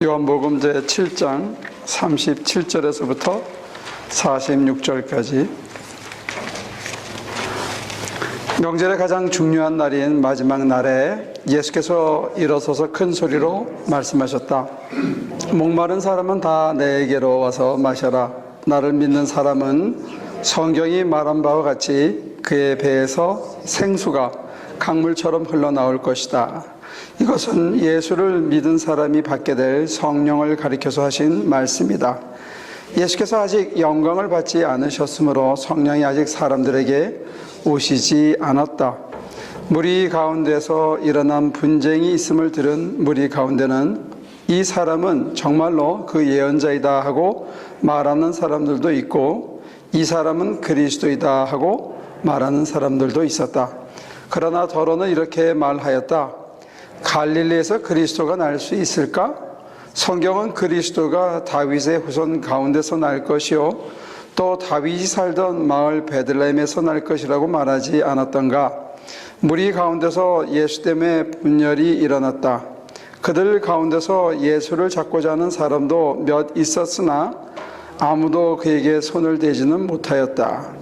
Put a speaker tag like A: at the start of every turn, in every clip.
A: 요한복음 제7장 37절에서부터 46절까지 명절의 가장 중요한 날인 마지막 날에 예수께서 일어서서 큰 소리로 말씀하셨다. 목마른 사람은 다 내게로 와서 마셔라. 나를 믿는 사람은 성경이 말한 바와 같이 그의 배에서 생수가 강물처럼 흘러나올 것이다. 이것은 예수를 믿은 사람이 받게 될 성령을 가리켜서 하신 말씀이다. 예수께서 아직 영광을 받지 않으셨으므로 성령이 아직 사람들에게 오시지 않았다. 무리 가운데서 일어난 분쟁이 있음을 들은 무리 가운데는 이 사람은 정말로 그 예언자이다 하고 말하는 사람들도 있고, 이 사람은 그리스도이다 하고 말하는 사람들도 있었다. 그러나 더러는 이렇게 말하였다. 갈릴리에서 그리스도가 날 수 있을까? 성경은 그리스도가 다윗의 후손 가운데서 날 것이요 또 다윗이 살던 마을 베들레헴에서 날 것이라고 말하지 않았던가? 무리 가운데서 예수 때문에 분열이 일어났다. 그들 가운데서 예수를 잡고자 하는 사람도 몇 있었으나 아무도 그에게 손을 대지는 못하였다.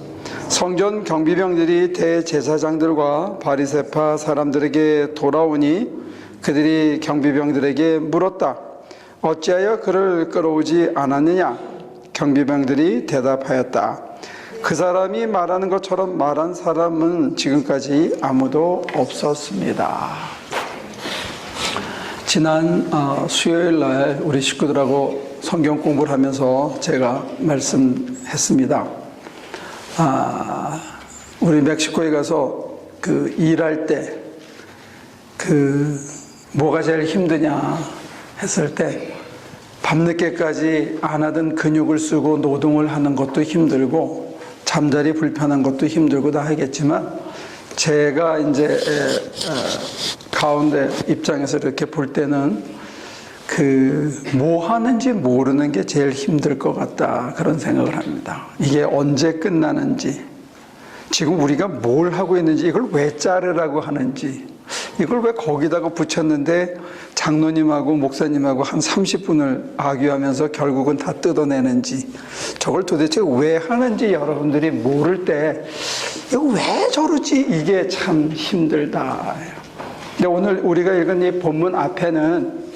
A: 성전 경비병들이 대제사장들과 바리새파 사람들에게 돌아오니 그들이 경비병들에게 물었다. 어찌하여 그를 끌어오지 않았느냐? 경비병들이 대답하였다. 그 사람이 말하는 것처럼 말한 사람은 지금까지 아무도 없었습니다. 지난 수요일 날 우리 식구들하고 성경 공부를 하면서 제가 말씀했습니다. 우리 멕시코에 가서 일할 때 뭐가 제일 힘드냐 했을 때 밤늦게까지 안 하던 근육을 쓰고 노동을 하는 것도 힘들고 잠자리 불편한 것도 힘들고 다 하겠지만 제가 이제 가운데 입장에서 이렇게 볼 때는 뭐 하는지 모르는 게 제일 힘들 것 같다, 그런 생각을 합니다. 이게 언제 끝나는지, 지금 우리가 뭘 하고 있는지, 이걸 왜 자르라고 하는지, 이걸 왜 거기다가 붙였는데 장로님하고 목사님하고 한 30분을 아귀하면서 결국은 다 뜯어내는지, 저걸 도대체 왜 하는지 여러분들이 모를 때 이거 왜 저러지, 이게 참 힘들다. 근데 오늘 우리가 읽은 이 본문 앞에는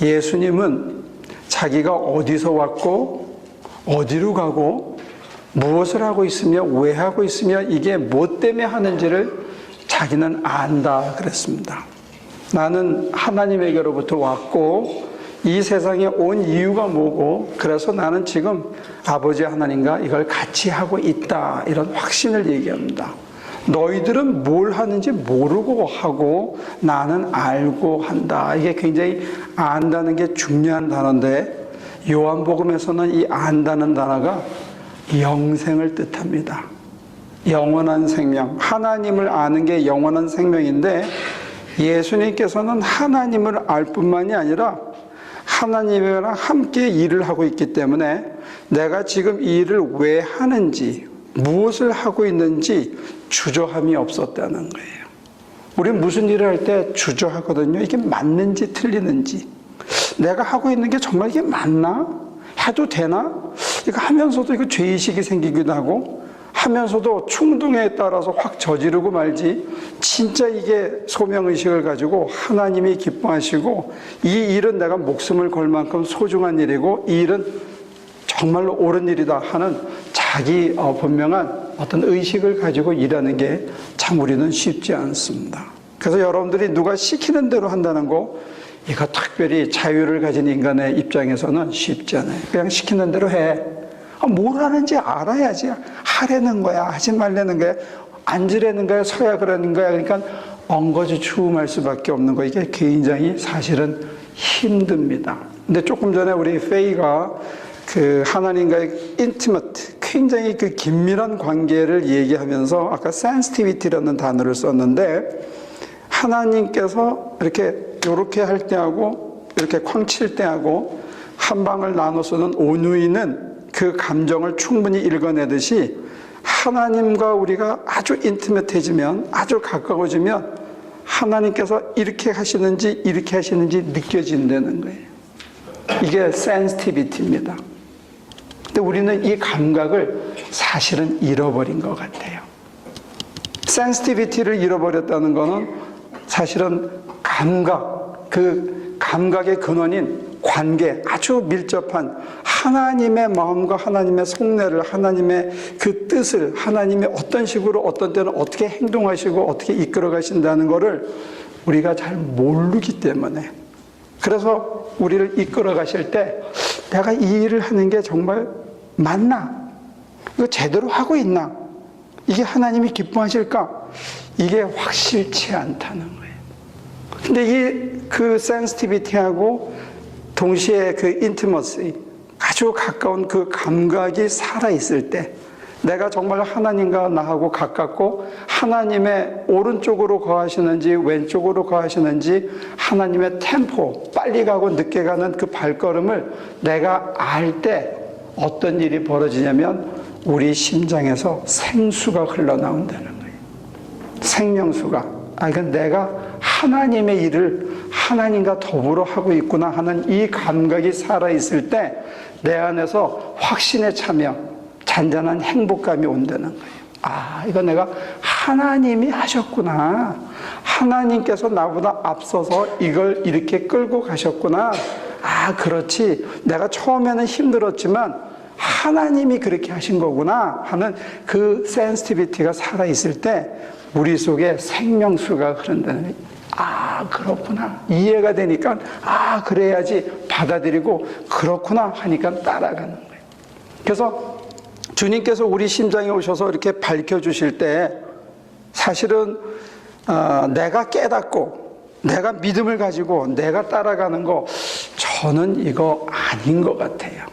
A: 예수님은 자기가 어디서 왔고 어디로 가고 무엇을 하고 있으며 왜 하고 있으며 이게 뭐 때문에 하는지를 자기는 안다 그랬습니다. 나는 하나님에게로부터 왔고 이 세상에 온 이유가 뭐고, 그래서 나는 지금 아버지 하나님과 이걸 같이 하고 있다, 이런 확신을 얘기합니다. 너희들은 뭘 하는지 모르고 하고 나는 알고 한다. 이게 굉장히 안다는 게 중요한 단어인데, 요한복음에서는 이 안다는 단어가 영생을 뜻합니다. 영원한 생명, 하나님을 아는 게 영원한 생명인데, 예수님께서는 하나님을 알 뿐만이 아니라 하나님이랑 함께 일을 하고 있기 때문에 내가 지금 이 일을 왜 하는지, 무엇을 하고 있는지 주저함이 없었다는 거예요. 우리는 무슨 일을 할 때 주저하거든요. 이게 맞는지 틀리는지, 내가 하고 있는 게 정말 이게 맞나? 해도 되나? 이거 하면서도 이거 죄의식이 생기기도 하고, 하면서도 충동에 따라서 확 저지르고 말지, 진짜 이게 소명의식을 가지고 하나님이 기뻐하시고 이 일은 내가 목숨을 걸 만큼 소중한 일이고 이 일은 정말로 옳은 일이다 하는 자기 분명한 어떤 의식을 가지고 일하는 게 참 우리는 쉽지 않습니다. 그래서 여러분들이 누가 시키는 대로 한다는 거, 이거 특별히 자유를 가진 인간의 입장에서는 쉽지 않아요. 그냥 시키는 대로 해. 뭘 하는지 알아야지. 하라는 거야, 하지 말라는 거야, 앉으라는 거야, 서야 그러는 거야. 그러니까 엉거주춤할 수밖에 없는 거. 이게 굉장히 사실은 힘듭니다. 근데 조금 전에 우리 페이가 하나님과의 인티머트, 굉장히 긴밀한 관계를 얘기하면서 아까 sensitivity라는 단어를 썼는데, 하나님께서 이렇게 할 때하고 이렇게 쾅칠 때하고 한 방을 나눠 쓰는 온유이는 그 감정을 충분히 읽어내듯이 하나님과 우리가 아주 인티메트해지면, 아주 가까워지면 하나님께서 이렇게 하시는지 이렇게 하시는지 느껴진다는 거예요. 이게 센시티비티입니다. 근데 우리는 이 감각을 사실은 잃어버린 것 같아요. 센시티비티를 잃어버렸다는 것은 사실은 감각, 그 감각의 근원인 관계, 아주 밀접한 하나님의 마음과 하나님의 속내를, 하나님의 그 뜻을, 하나님이 어떤 식으로 어떤 때는 어떻게 행동하시고 어떻게 이끌어 가신다는 것을 우리가 잘 모르기 때문에, 그래서 우리를 이끌어 가실 때 내가 이 일을 하는 게 정말 맞나? 이거 제대로 하고 있나? 이게 하나님이 기뻐하실까? 이게 확실치 않다는 거예요. 근데 그 센시티비티하고 동시에 그 인티머시, 아주 가까운 그 감각이 살아있을 때 내가 정말 하나님과 나하고 가깝고 하나님의 오른쪽으로 거하시는지 왼쪽으로 거하시는지 하나님의 템포, 빨리 가고 늦게 가는 그 발걸음을 내가 알 때 어떤 일이 벌어지냐면 우리 심장에서 생수가 흘러나온다는 거예요. 생명수가. 이건 내가 하나님의 일을 하나님과 더불어 하고 있구나 하는 이 감각이 살아있을 때 내 안에서 확신에 차며 잔잔한 행복감이 온다는 거예요. 이거 내가 하나님이 하셨구나. 하나님께서 나보다 앞서서 이걸 이렇게 끌고 가셨구나. 그렇지. 내가 처음에는 힘들었지만 하나님이 그렇게 하신 거구나 하는 그 센시티비티가 살아있을 때 우리 속에 생명수가 흐른다는 거예요. 그렇구나. 이해가 되니까, 그래야지 받아들이고, 그렇구나 하니까 따라가는 거예요. 그래서 주님께서 우리 심장에 오셔서 이렇게 밝혀주실 때 사실은 내가 깨닫고, 내가 믿음을 가지고 내가 따라가는 거, 저는 이거 아닌 것 같아요.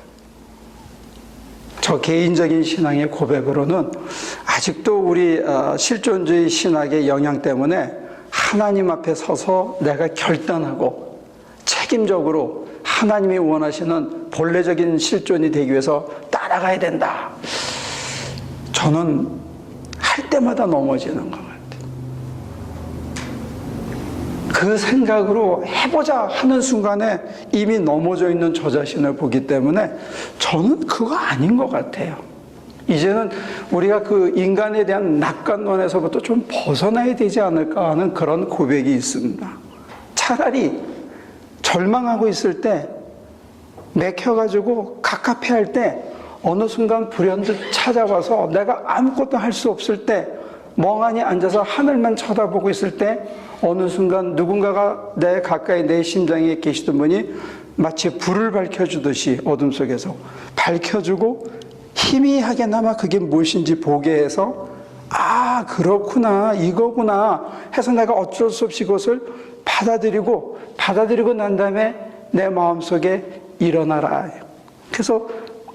A: 저 개인적인 신앙의 고백으로는 아직도 우리 실존주의 신학의 영향 때문에 하나님 앞에 서서 내가 결단하고 책임적으로 하나님이 원하시는 본래적인 실존이 되기 위해서 따라가야 된다. 저는 할 때마다 넘어지는 것 같아요. 그 생각으로 해보자 하는 순간에 이미 넘어져 있는 저 자신을 보기 때문에 저는 그거 아닌 것 같아요. 이제는 우리가 그 인간에 대한 낙관론에서부터 좀 벗어나야 되지 않을까 하는 그런 고백이 있습니다. 차라리 절망하고 있을 때, 맥혀가지고 갑갑해할 때, 어느 순간 불현듯 찾아와서 내가 아무것도 할 수 없을 때, 멍하니 앉아서 하늘만 쳐다보고 있을 때 어느 순간 누군가가 내 가까이 내 심장에 계시던 분이 마치 불을 밝혀주듯이 어둠 속에서 밝혀주고 희미하게나마 그게 무엇인지 보게 해서 그렇구나, 이거구나 해서 내가 어쩔 수 없이 그것을 받아들이고 난 다음에 내 마음속에 일어나라. 그래서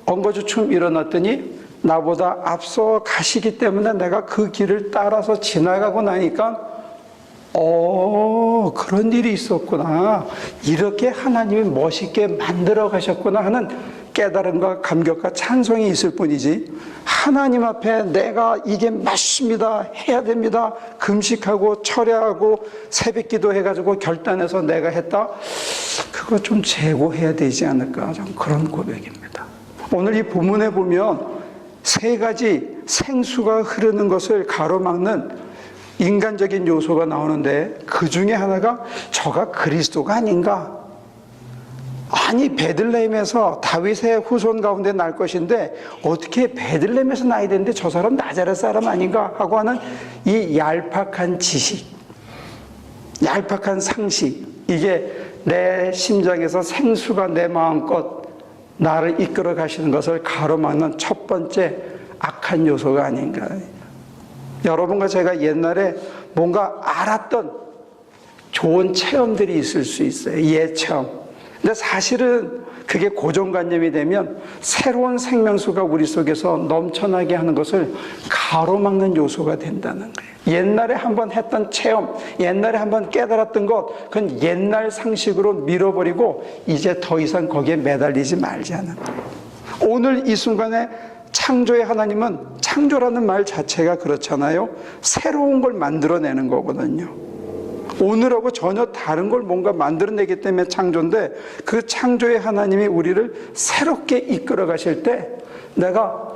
A: 엉거주춤 일어났더니 나보다 앞서 가시기 때문에 내가 그 길을 따라서 지나가고 나니까 그런 일이 있었구나. 이렇게 하나님이 멋있게 만들어 가셨구나 하는 깨달음과 감격과 찬송이 있을 뿐이지, 하나님 앞에 내가 이게 맞습니다, 해야 됩니다, 금식하고 철야하고 새벽 기도해가지고 결단해서 내가 했다, 그거 좀 재고해야 되지 않을까, 좀 그런 고백입니다. 오늘 이 본문에 보면 세 가지 생수가 흐르는 것을 가로막는 인간적인 요소가 나오는데 그 중에 하나가 저가 그리스도가 아닌가? 아니, 베들레헴에서 다윗의 후손 가운데 날 것인데 어떻게 베들레헴에서 나야 되는데 저 사람 나자렛 사람 아닌가 하고 하는 이 얄팍한 지식, 얄팍한 상식, 이게 내 심장에서 생수가 내 마음껏 나를 이끌어 가시는 것을 가로막는 첫 번째 악한 요소가 아닌가. 여러분과 제가 옛날에 뭔가 알았던 좋은 체험들이 있을 수 있어요. 예체험. 근데 사실은 그게 고정관념이 되면 새로운 생명수가 우리 속에서 넘쳐나게 하는 것을 가로막는 요소가 된다는 거예요. 옛날에 한번 했던 체험, 옛날에 한번 깨달았던 것, 그건 옛날 상식으로 밀어버리고 이제 더 이상 거기에 매달리지 말자는 거예요. 오늘 이 순간에 창조의 하나님은, 창조라는 말 자체가 그렇잖아요. 새로운 걸 만들어내는 거거든요. 오늘하고 전혀 다른 걸 뭔가 만들어내기 때문에 창조인데, 그 창조의 하나님이 우리를 새롭게 이끌어 가실 때 내가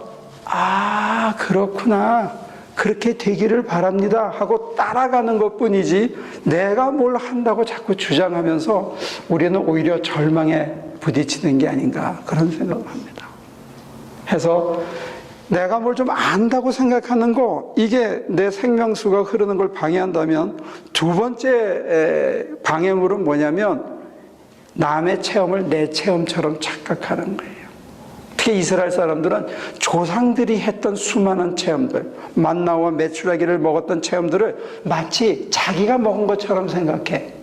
A: 그렇구나, 그렇게 되기를 바랍니다 하고 따라가는 것뿐이지, 내가 뭘 한다고 자꾸 주장하면서 우리는 오히려 절망에 부딪히는 게 아닌가, 그런 생각을 합니다. 해서 내가 뭘 좀 안다고 생각하는 거, 이게 내 생명수가 흐르는 걸 방해한다면, 두 번째 방해물은 뭐냐면 남의 체험을 내 체험처럼 착각하는 거예요. 특히 이스라엘 사람들은 조상들이 했던 수많은 체험들, 만나와 메추라기를 먹었던 체험들을 마치 자기가 먹은 것처럼 생각해.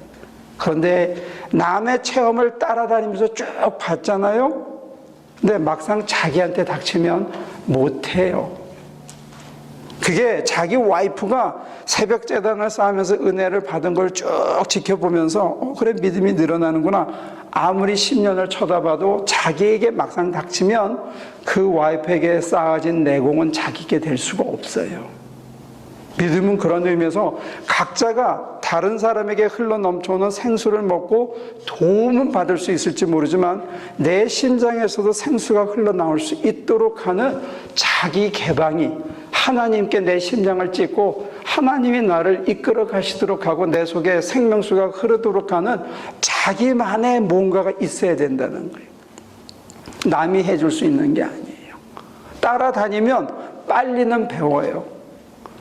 A: 그런데 남의 체험을 따라다니면서 쭉 봤잖아요. 근데 막상 자기한테 닥치면 못해요. 그게 자기 와이프가 새벽 제단을 쌓으면서 은혜를 받은 걸 쭉 지켜보면서 그래, 믿음이 늘어나는구나, 아무리 10년을 쳐다봐도 자기에게 막상 닥치면 그 와이프에게 쌓아진 내공은 자기게 될 수가 없어요. 믿음은 그런 의미에서 각자가 다른 사람에게 흘러넘쳐오는 생수를 먹고 도움은 받을 수 있을지 모르지만 내 심장에서도 생수가 흘러나올 수 있도록 하는 자기 개방이, 하나님께 내 심장을 찢고 하나님이 나를 이끌어 가시도록 하고 내 속에 생명수가 흐르도록 하는 자기만의 뭔가가 있어야 된다는 거예요. 남이 해줄 수 있는 게 아니에요. 따라다니면 빨리는 배워요.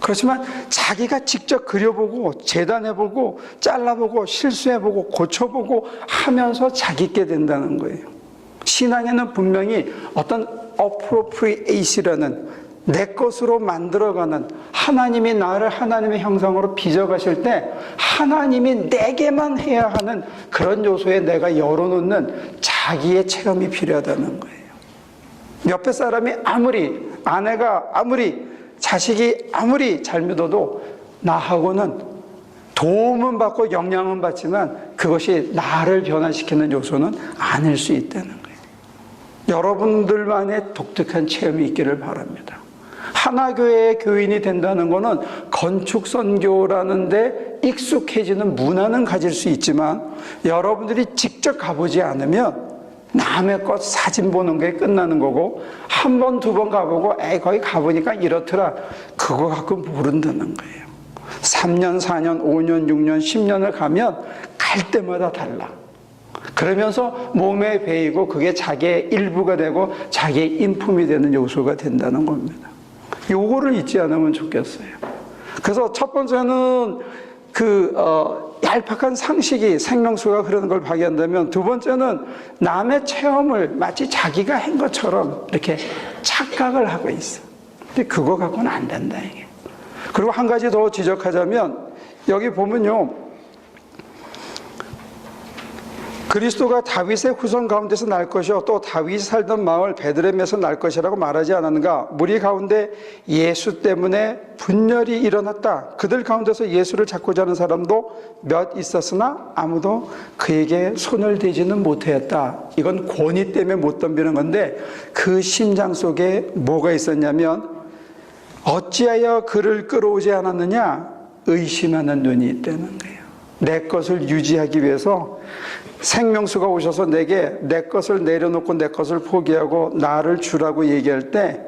A: 그렇지만 자기가 직접 그려보고 재단해보고 잘라보고 실수해보고 고쳐보고 하면서 자기께 된다는 거예요. 신앙에는 분명히 어떤 appropriate이라는 내 것으로 만들어가는, 하나님이 나를 하나님의 형상으로 빚어가실 때 하나님이 내게만 해야 하는 그런 요소에 내가 열어놓는 자기의 체험이 필요하다는 거예요. 옆에 사람이 아무리, 아내가 아무리, 자식이 아무리 잘 믿어도 나하고는 도움은 받고 영향은 받지만 그것이 나를 변화시키는 요소는 아닐 수 있다는 거예요. 여러분들만의 독특한 체험이 있기를 바랍니다. 하나교회의 교인이 된다는 것은 건축선교라는 데 익숙해지는 문화는 가질 수 있지만 여러분들이 직접 가보지 않으면 남의 것 사진 보는 게 끝나는 거고, 한 번, 두 번 가보고 거기 가보니까 이렇더라, 그거 갖고 모른다는 거예요. 3년, 4년, 5년, 6년, 10년을 가면 갈 때마다 달라. 그러면서 몸에 배이고 그게 자기의 일부가 되고 자기의 인품이 되는 요소가 된다는 겁니다. 요거를 잊지 않으면 좋겠어요. 그래서 첫 번째는 얄팍한 상식이 생명수가 흐르는 걸 발견한다면, 두 번째는 남의 체험을 마치 자기가 한 것처럼 이렇게 착각을 하고 있어. 근데 그거 갖고는 안 된다, 이게. 그리고 한 가지 더 지적하자면, 여기 보면요, 그리스도가 다윗의 후손 가운데서 날 것이요 또 다윗이 살던 마을 베들레헴에서 날 것이라고 말하지 않았는가? 무리 가운데 예수 때문에 분열이 일어났다. 그들 가운데서 예수를 찾고자 하는 사람도 몇 있었으나 아무도 그에게 손을 대지는 못하였다. 이건 권위 때문에 못 덤비는 건데, 그 심장 속에 뭐가 있었냐면, 어찌하여 그를 끌어오지 않았느냐? 의심하는 눈이 있다는 거예요. 내 것을 유지하기 위해서 생명수가 오셔서 내게 내 것을 내려놓고 내 것을 포기하고 나를 주라고 얘기할 때,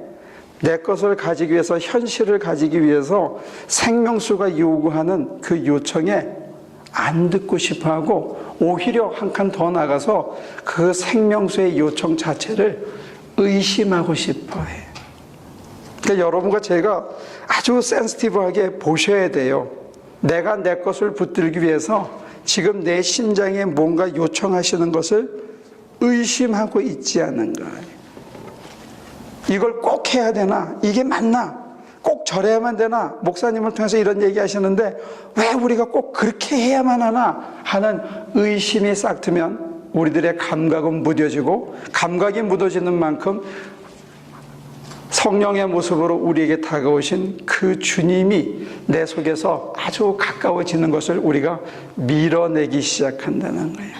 A: 내 것을 가지기 위해서, 현실을 가지기 위해서 생명수가 요구하는 그 요청에 안 듣고 싶어하고 오히려 한 칸 더 나가서 그 생명수의 요청 자체를 의심하고 싶어해. 그러니까 여러분과 제가 아주 센시티브하게 보셔야 돼요. 내가 내 것을 붙들기 위해서 지금 내 심장에 뭔가 요청하시는 것을 의심하고 있지 않은가. 이걸 꼭 해야 되나? 이게 맞나? 꼭 저래야만 되나? 목사님을 통해서 이런 얘기 하시는데 왜 우리가 꼭 그렇게 해야만 하나? 하는 의심이 싹 트면 우리들의 감각은 무뎌지고, 감각이 묻어지는 만큼 성령의 모습으로 우리에게 다가오신 그 주님이 내 속에서 아주 가까워지는 것을 우리가 밀어내기 시작한다는 거예요.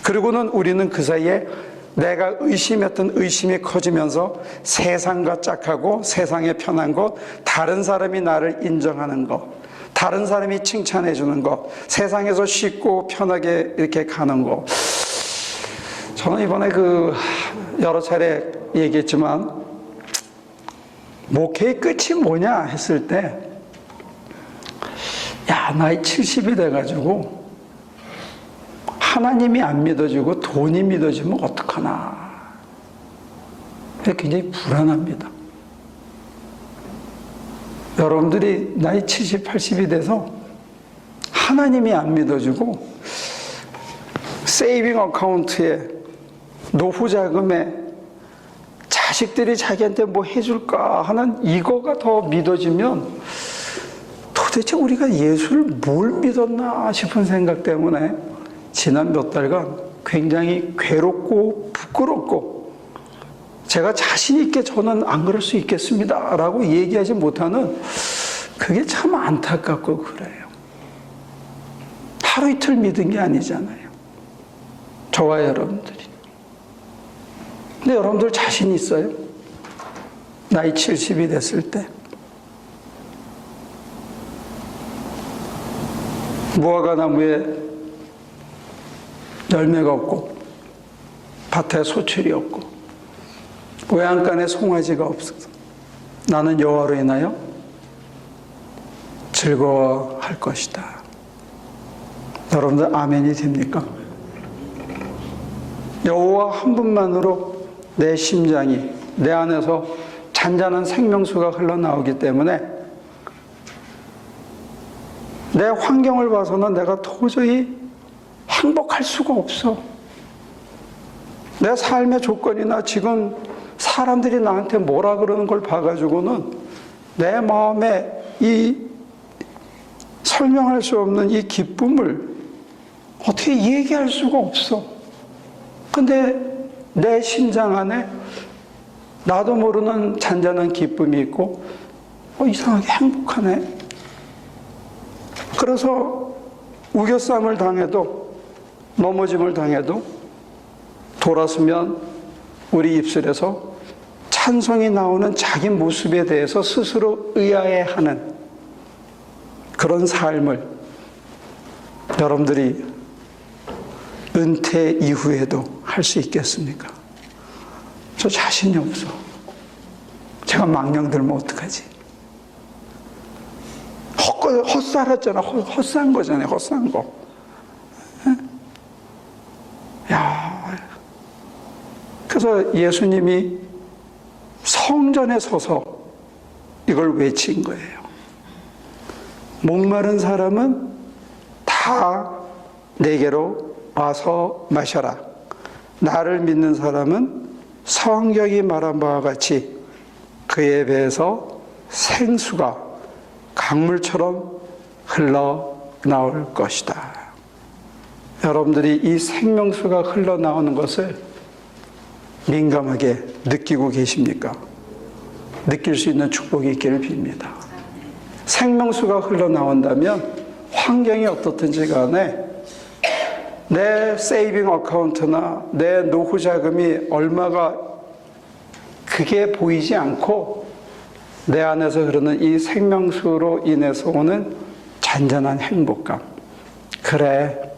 A: 그리고는 우리는 그 사이에 내가 의심했던 의심이 커지면서 세상과 짝하고 세상의 편한 것, 다른 사람이 나를 인정하는 것, 다른 사람이 칭찬해 주는 거, 세상에서 쉽고 편하게 이렇게 가는 거. 저는 이번에 여러 차례 얘기했지만, 목회의 끝이 뭐냐 했을 때, 야, 나이 70이 돼가지고, 하나님이 안 믿어지고 돈이 믿어지면 어떡하나. 굉장히 불안합니다. 여러분들이 나이 70, 80이 돼서 하나님이 안 믿어지고 세이빙 어카운트에 노후 자금에 자식들이 자기한테 뭐 해줄까 하는 이거가 더 믿어지면 도대체 우리가 예수를 뭘 믿었나 싶은 생각 때문에 지난 몇 달간 굉장히 괴롭고 부끄럽고 제가 자신 있게 저는 안 그럴 수 있겠습니다 라고 얘기하지 못하는 그게 참 안타깝고 그래요. 하루 이틀 믿은 게 아니잖아요. 저와 여러분들이. 근데 여러분들 자신 있어요? 나이 70이 됐을 때 무화과 나무에 열매가 없고 밭에 소출이 없고 외양간에 송아지가 없어서 나는 여호와로 인하여 즐거워할 것이다. 여러분들 아멘이 됩니까? 여호와 한 분만으로 내 심장이 내 안에서 잔잔한 생명수가 흘러나오기 때문에 내 환경을 봐서는 내가 도저히 행복할 수가 없어. 내 삶의 조건이나 지금 사람들이 나한테 뭐라 그러는 걸 봐가지고는 내 마음에 이 설명할 수 없는 이 기쁨을 어떻게 얘기할 수가 없어. 근데 내 심장 안에 나도 모르는 잔잔한 기쁨이 있고 이상하게 행복하네. 그래서 우겨쌈을 당해도 넘어짐을 당해도 돌아서면 우리 입술에서 찬송이 나오는 자기 모습에 대해서 스스로 의아해하는 그런 삶을 여러분들이 은퇴 이후에도 할 수 있겠습니까? 저 자신이 없어. 제가 망령 들면 어떡하지? 헛살았잖아. 헛산 거잖아요. 헛산 거. 야, 그래서 예수님이 성전에 서서 이걸 외친 거예요. 목마른 사람은 다 내게로 와서 마셔라. 나를 믿는 사람은 성경이 말한 바와 같이 그의 배에서 생수가 강물처럼 흘러나올 것이다. 여러분들이 이 생명수가 흘러나오는 것을 민감하게 느끼고 계십니까? 느낄 수 있는 축복이 있기를 빕니다. 생명수가 흘러나온다면 환경이 어떻든지 간에 내 세이빙 어카운트나 내 노후 자금이 얼마가 그게 보이지 않고 내 안에서 흐르는 이 생명수로 인해서 오는 잔잔한 행복감. 그래,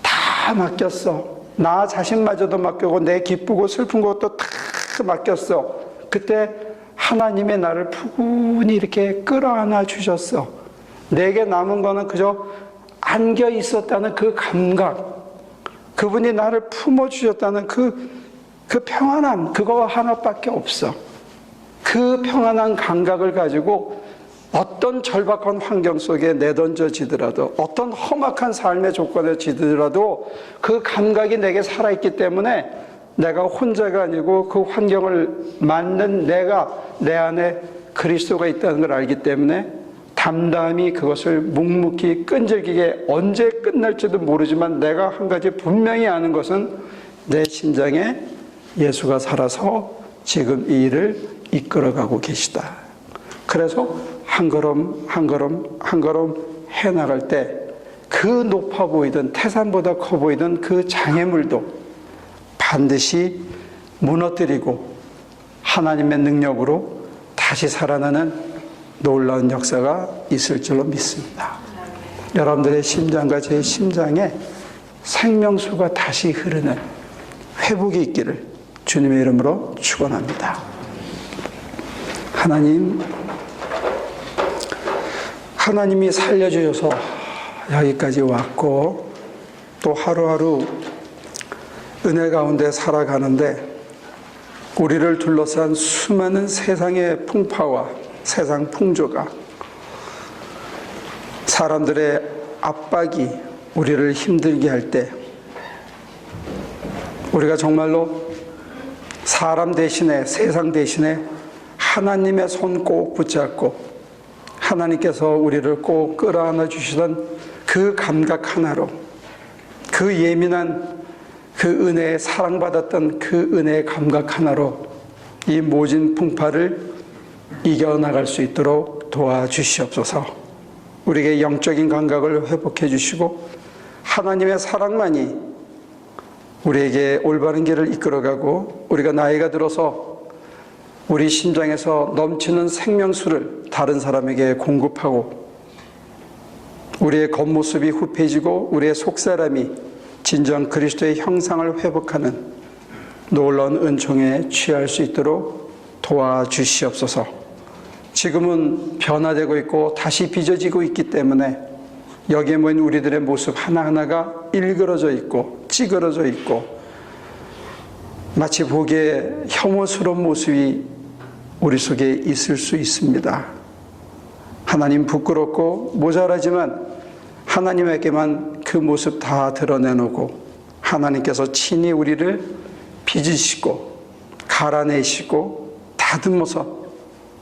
A: 다 맡겼어. 나 자신마저도 맡기고 내 기쁘고 슬픈 것도 다 맡겼어. 그때 하나님의 나를 푸근히 이렇게 끌어안아 주셨어. 내게 남은 거는 그저 안겨 있었다는 그 감각, 그분이 나를 품어주셨다는 그 평안함, 그거 하나밖에 없어. 그 평안한 감각을 가지고 어떤 절박한 환경 속에 내던져지더라도, 어떤 험악한 삶의 조건에 지더라도 그 감각이 내게 살아있기 때문에 내가 혼자가 아니고 그 환경을 맞는 내가 내 안에 그리스도가 있다는 걸 알기 때문에 담담히 그것을 묵묵히 끈질기게 언제 끝날지도 모르지만 내가 한 가지 분명히 아는 것은 내 심장에 예수가 살아서 지금 이 일을 이끌어가고 계시다. 그래서 한 걸음 한 걸음 한 걸음 해나갈 때 그 높아 보이던 태산보다 커 보이던 그 장애물도 반드시 무너뜨리고 하나님의 능력으로 다시 살아나는 놀라운 역사가 있을 줄로 믿습니다. 여러분들의 심장과 제 심장에 생명수가 다시 흐르는 회복이 있기를 주님의 이름으로 축원합니다. 하나님이 살려주셔서 여기까지 왔고 또 하루하루 은혜 가운데 살아가는데 우리를 둘러싼 수많은 세상의 풍파와 세상 풍조가 사람들의 압박이 우리를 힘들게 할 때 우리가 정말로 사람 대신에 세상 대신에 하나님의 손 꼭 붙잡고 하나님께서 우리를 꼭 끌어안아 주시던 그 감각 하나로 그 예민한 그 은혜에 사랑받았던 그 은혜의 감각 하나로 이 모진 풍파를 이겨나갈 수 있도록 도와주시옵소서. 우리에게 영적인 감각을 회복해 주시고 하나님의 사랑만이 우리에게 올바른 길을 이끌어가고 우리가 나이가 들어서 우리 심장에서 넘치는 생명수를 다른 사람에게 공급하고 우리의 겉모습이 후패지고 우리의 속사람이 진정 그리스도의 형상을 회복하는 놀라운 은총에 취할 수 있도록 도와주시옵소서. 지금은 변화되고 있고 다시 빚어지고 있기 때문에 여기에 모인 우리들의 모습 하나하나가 일그러져 있고 찌그러져 있고 마치 보기에 혐오스러운 모습이 우리 속에 있을 수 있습니다. 하나님 부끄럽고 모자라지만 하나님에게만 그 모습 다 드러내놓고 하나님께서 친히 우리를 빚으시고 갈아내시고 다듬어서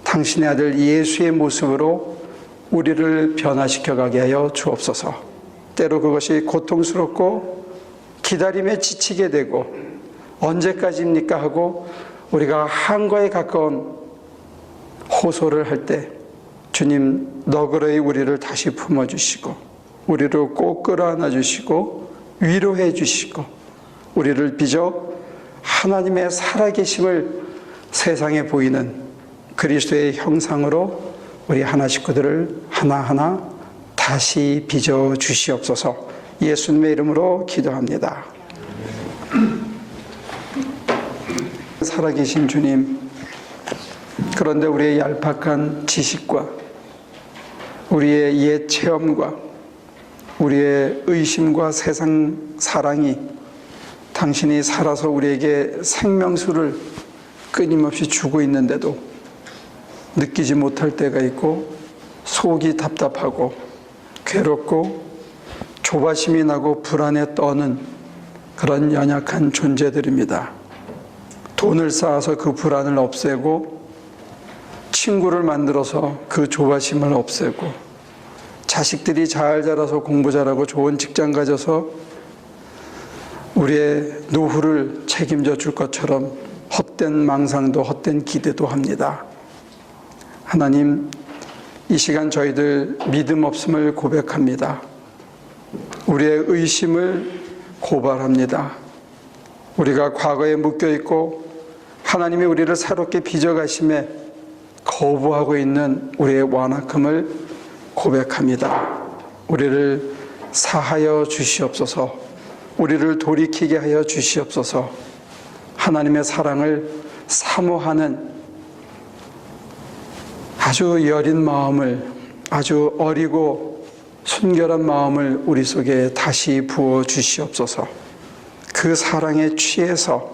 A: 당신의 아들 예수의 모습으로 우리를 변화시켜 가게 하여 주옵소서. 때로 그것이 고통스럽고 기다림에 지치게 되고 언제까지입니까 하고 우리가 한과에 가까운 호소를 할 때 주님 너그러이 우리를 다시 품어주시고 우리를 꼭 끌어안아 주시고 위로해 주시고 우리를 빚어 하나님의 살아계심을 세상에 보이는 그리스도의 형상으로 우리 하나 식구들을 하나하나 다시 빚어 주시옵소서. 예수님의 이름으로 기도합니다. 살아계신 주님, 그런데 우리의 얄팍한 지식과 우리의 옛 체험과 우리의 의심과 세상 사랑이 당신이 살아서 우리에게 생명수를 끊임없이 주고 있는데도 느끼지 못할 때가 있고 속이 답답하고 괴롭고 조바심이 나고 불안에 떠는 그런 연약한 존재들입니다. 돈을 쌓아서 그 불안을 없애고 친구를 만들어서 그 조바심을 없애고 자식들이 잘 자라서 공부 잘하고 좋은 직장 가져서 우리의 노후를 책임져 줄 것처럼 헛된 망상도 헛된 기대도 합니다. 하나님, 이 시간 저희들 믿음 없음을 고백합니다. 우리의 의심을 고발합니다. 우리가 과거에 묶여있고 하나님이 우리를 새롭게 빚어가심에 거부하고 있는 우리의 완악함을 고백합니다. 우리를 사하여 주시옵소서. 우리를 돌이키게 하여 주시옵소서. 하나님의 사랑을 사모하는 아주 여린 마음을, 아주 어리고 순결한 마음을 우리 속에 다시 부어 주시옵소서. 그 사랑에 취해서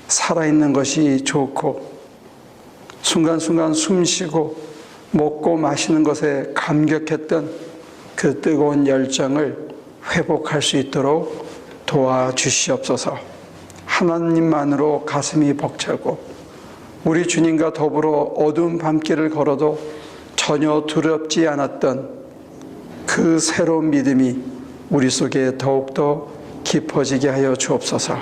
A: 살아있는 것이 좋고 순간순간 숨쉬고 먹고 마시는 것에 감격했던 그 뜨거운 열정을 회복할 수 있도록 도와주시옵소서. 하나님만으로 가슴이 벅차고 우리 주님과 더불어 어두운 밤길을 걸어도 전혀 두렵지 않았던 그 새로운 믿음이 우리 속에 더욱더 깊어지게 하여 주옵소서.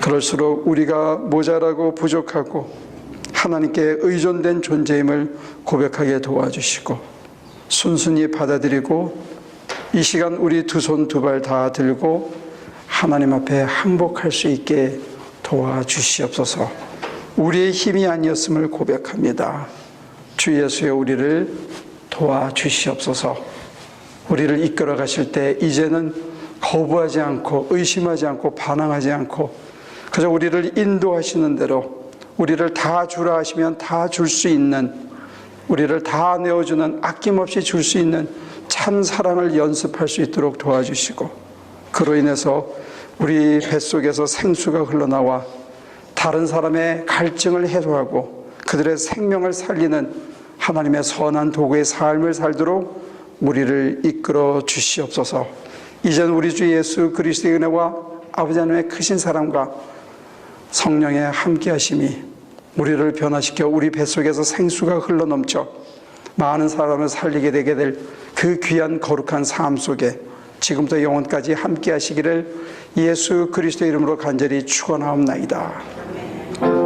A: 그럴수록 우리가 모자라고 부족하고 하나님께 의존된 존재임을 고백하게 도와주시고 순순히 받아들이고 이 시간 우리 두 손 두 발 다 들고 하나님 앞에 항복할 수 있게 도와주시옵소서. 우리의 힘이 아니었음을 고백합니다. 주 예수여 우리를 도와주시옵소서. 우리를 이끌어 가실 때 이제는 거부하지 않고 의심하지 않고 반항하지 않고 그저 우리를 인도하시는 대로 우리를 다 주라 하시면 다 줄 수 있는, 우리를 다 내어주는, 아낌없이 줄 수 있는 참 사랑을 연습할 수 있도록 도와주시고, 그로 인해서 우리 뱃속에서 생수가 흘러나와 다른 사람의 갈증을 해소하고 그들의 생명을 살리는 하나님의 선한 도구의 삶을 살도록 우리를 이끌어 주시옵소서. 이젠 우리 주 예수 그리스도의 은혜와 아버지 하나님의 크신 사랑과 성령의 함께하심이 우리를 변화시켜 우리 뱃속에서 생수가 흘러넘쳐 많은 사람을 살리게 되게 될 그 귀한 거룩한 삶 속에 지금부터 영원까지 함께하시기를 예수 그리스도의 이름으로 간절히 축원하옵나이다.